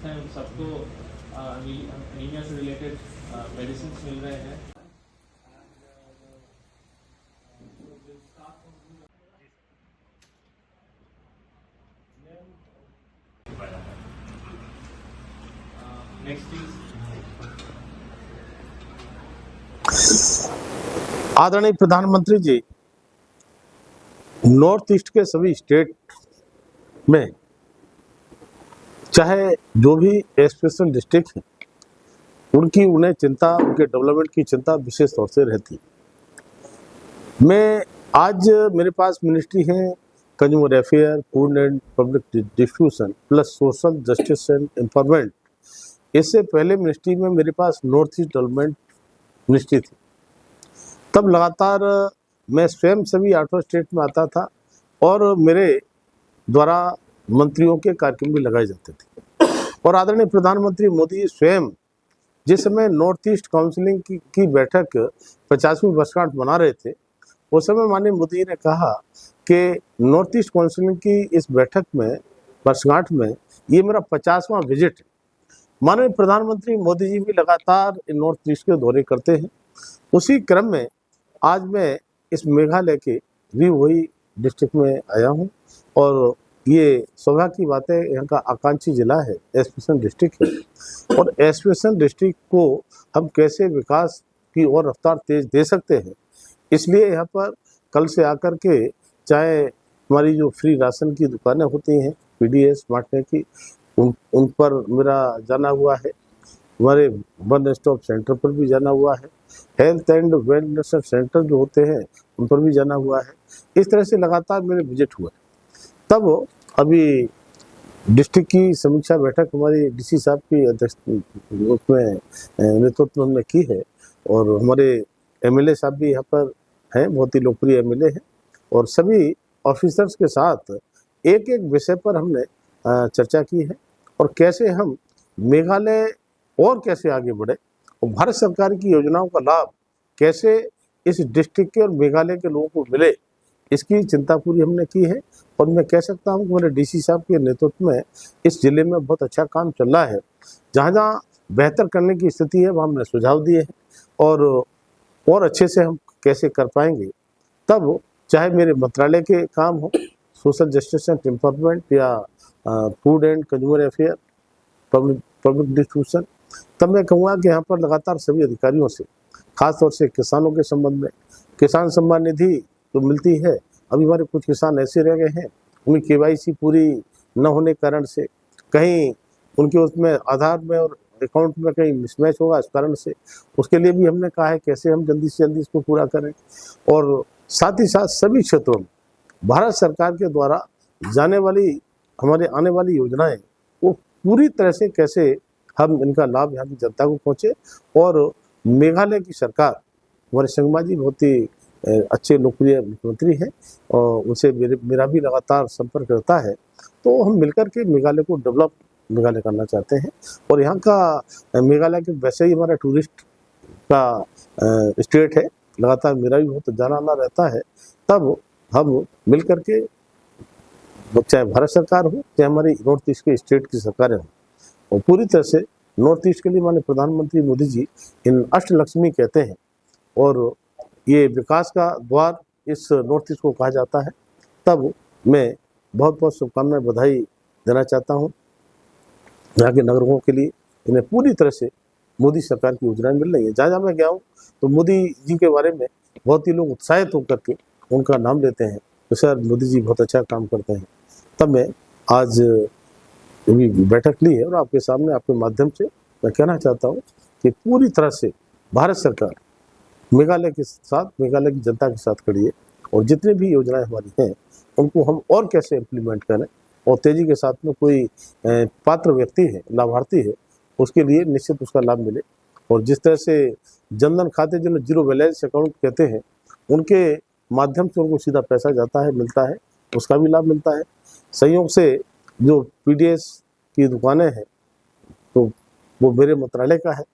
हैं उन सबको एनीमिया से रिलेटेड मेडिसिन मिल रहे हैं। नेक्स्ट इज आदरणीय प्रधानमंत्री जी, नॉर्थ ईस्ट के सभी स्टेट में चाहे जो भी एस्पिरेशनल डिस्ट्रिक्ट हैं, उन्हें चिंता, उनके डेवलपमेंट की चिंता विशेष तौर से रहती है। मैं आज मेरे पास मिनिस्ट्री है consumer affair, food and public distribution plus social justice and empowerment. इससे पहले मिनिस्ट्री में मेरे पास नॉर्थ ईस्ट डेवलपमेंट मिनिस्ट्री थी। तब लगातार मैं स्वयं सभी 8 स्टेट में आता था और मेरे द्वारा मंत्रियों के कार्यक्रम भी लगाए जाते थे। और आदरणीय प्रधानमंत्री मोदी स्वयं जिस समय नॉर्थ ईस्ट काउंसिलिंग की बैठक 50वीं वर्षगांठ मना रहे थे, उस समय माननीय मोदी ने कहा कि नॉर्थ ईस्ट काउंसिलिंग की इस बैठक में, वर्षगांठ में, ये मेरा 50वां विजिट है। माननीय प्रधानमंत्री मोदी जी भी लगातार नॉर्थ ईस्ट के दौरे करते हैं। उसी क्रम में आज मैं इस मेघालय के भी वही डिस्ट्रिक्ट में आया हूं और ये सौभाग्य की बात है, यहाँ का आकांक्षी जिला है, एस्पिरेशनल डिस्ट्रिक्ट है। और एस्पिरेशनल डिस्ट्रिक्ट को हम कैसे विकास की और रफ्तार तेज दे सकते हैं, इसलिए यहाँ पर कल से आकर के, चाहे हमारी जो फ्री राशन की दुकानें होती हैं पीडीएस बांटने की, उन पर मेरा जाना हुआ है। हमारे वन स्टॉप सेंटर पर भी जाना हुआ है। हेल्थ एंड वेलनेस सेंटर जो होते हैं उन पर भी जाना हुआ है। इस तरह से लगातार मेरे विजिट हुए। तब अभी डिस्ट्रिक्ट की समीक्षा बैठक हमारी डीसी साहब की उसमें नेतृत्व हमने की है और हमारे एमएलए साहब भी यहाँ पर हैं, बहुत ही लोकप्रिय एमएलए हैं। और सभी ऑफिसर्स के साथ एक एक विषय पर हमने चर्चा की है और कैसे हम मेघालय और कैसे आगे बढ़े और भारत सरकार की योजनाओं का लाभ कैसे इस डिस्ट्रिक्ट के और मेघालय के लोगों को मिले, इसकी चिंता पूरी हमने की है। और मैं कह सकता हूं कि मेरे डीसी साहब के नेतृत्व में इस जिले में बहुत अच्छा काम चल रहा है। जहां जहां बेहतर करने की स्थिति है वहाँ हमने सुझाव दिए हैं और अच्छे से हम कैसे कर पाएंगे। तब चाहे मेरे मंत्रालय के काम हो, सोशल जस्टिस एंड एम्पावरमेंट या food and consumer affair, public distribution, तब मैं कहूँगा कि यहाँ पर लगातार सभी अधिकारियों से, खासतौर से किसानों के संबंध में, किसान सम्मान निधि जो मिलती है, अभी हमारे कुछ किसान ऐसे रह गए हैं, उनकी केवाईसी पूरी न होने के कारण से, कहीं उनके उसमें आधार में और अकाउंट में कहीं मिसमैच होगा, इस कारण से उसके लिए भी हमने कहा है कैसे हम जल्दी से जल्दी इसको पूरा करें। और साथ ही साथ सभी क्षेत्रों में भारत सरकार के द्वारा जाने वाली, हमारे आने वाली योजनाएं, वो पूरी तरह से कैसे हम इनका लाभ यहाँ की जनता को पहुँचे। और मेघालय की सरकार, हमारे संगमा जी बहुत ही अच्छे लोकप्रिय मुख्यमंत्री हैं और उनसे मेरा भी लगातार संपर्क रहता है। तो हम मिलकर के मेघालय को डेवलप मेघालय करना चाहते हैं। और यहाँ का मेघालय के वैसे ही हमारा टूरिस्ट का स्टेट है, लगातार मेरा भी बहुत जाना आना रहता है। तब हम मिलकर के, चाहे भारत सरकार हो चाहे हमारी नॉर्थ ईस्ट के स्टेट की सरकारें हों, और पूरी तरह से नॉर्थ ईस्ट के लिए माननीय प्रधानमंत्री मोदी जी इन अष्टलक्ष्मी कहते हैं और ये विकास का द्वार इस नॉर्थ ईस्ट को कहा जाता है। तब मैं बहुत बहुत शुभकामनाएं, बधाई देना चाहता हूँ यहाँ के नागरिकों के लिए। इन्हें पूरी तरह से मोदी सरकार की योजनाएं मिल रही है। जहाँ जहाँ मैं गया हूँ तो मोदी जी के बारे में बहुत ही लोग उत्साहित होकर के उनका नाम लेते हैं, तो सर मोदी जी बहुत अच्छा काम करते हैं। तब मैं आज बैठक ली है और आपके सामने, आपके माध्यम से मैं कहना चाहता हूँ कि पूरी तरह से भारत सरकार मेघालय के साथ, मेघालय की जनता के साथ खड़ी है और जितनी भी योजनाएं हमारी हैं उनको हम और कैसे इम्प्लीमेंट करें और तेजी के साथ में कोई पात्र व्यक्ति है, लाभार्थी है, उसके लिए निश्चित उसका लाभ मिले। और जिस तरह से जनधन खाते जिन्हें जीरो बैलेंस अकाउंट कहते हैं, उनके माध्यम से उनको सीधा पैसा जाता है, मिलता है, उसका भी लाभ मिलता है। संयोग से जो पीडीएस की दुकानें हैं तो वो मेरे मंत्रालय का है।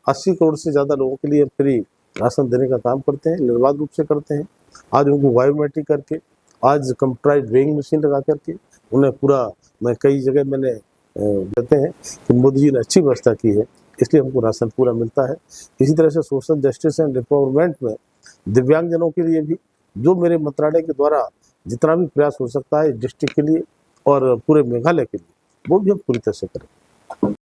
80 करोड़ से ज़्यादा लोगों के लिए फ्री राशन देने का काम करते हैं, निर्बाध रूप से करते हैं। आज उनको बायोमेट्रिक करके, आज कंप्यूटराइज वेइंग मशीन लगा करके उन्हें पूरा, मैं कई जगह मैंने कहते हैं कि मोदी जी ने अच्छी व्यवस्था की है, इसलिए हमको राशन पूरा मिलता है। इसी तरह से सोशल जस्टिस एंड एम्पावरमेंट में दिव्यांगजनों के लिए भी जो मेरे मंत्रालय के द्वारा जितना भी प्रयास हो सकता है डिस्ट्रिक्ट के लिए और पूरे मेघालय के लिए, वो भी हम पूरी तरह से करें।